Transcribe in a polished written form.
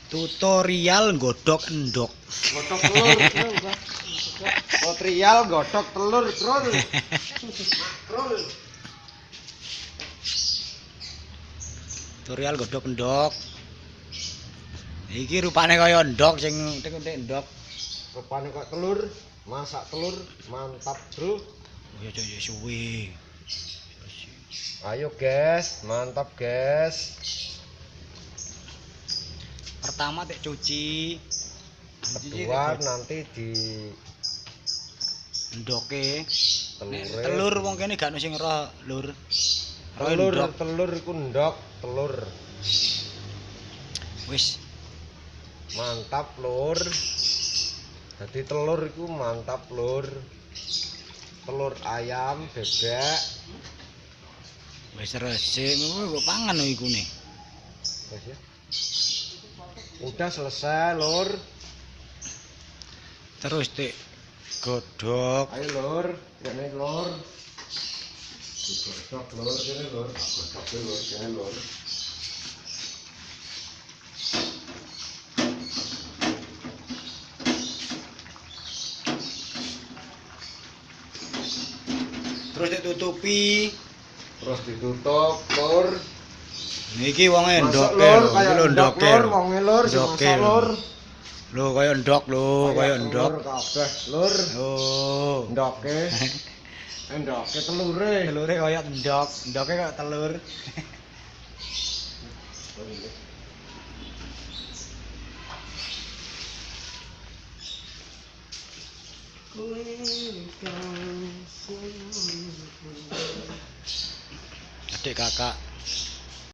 Tutorial nggodhog endhog. Godhog telur. Tutorial godhog telur, Trul. Trul. Tutorial nggodhog endhog. Iki rupane kaya endhog sing entik-entik endhog. Rupane kok telur, masak telur, mantap, Bro. Ya suwe. Ayo, guys, mantap, guys. Pertama tek cuci. Kedua nanti di Endoke. telure. Telur wong kene gak ono sing roh, Lur. Telur iku ndok, telur. Wis. Mantap, Lur. Jadi telur iku mantap, Lur. Telur ayam, bebek. Wis resik, kok pangan iku ne. Wis ya. Udah selesai, Lur. Terus tek godhog. Ayo, Lur. Kene, Lur. Digodhog, Lur, kene, Lur. Godhog, Lur, kene, Lur. Terus ditutupi. Terus ditutup, Lur. Niki wonge Masuk, endoke Lur, lho, kaya iki lho endok, endoke. Lur, wonge, Lur, Endoke, dimasak, Lur. Lho kaya endok lho, kaya endok. Telur kabeh, Lur. Oh. Endoke. Endoke telure. Telure kaya endok, endoke kaya telur. Adik kakak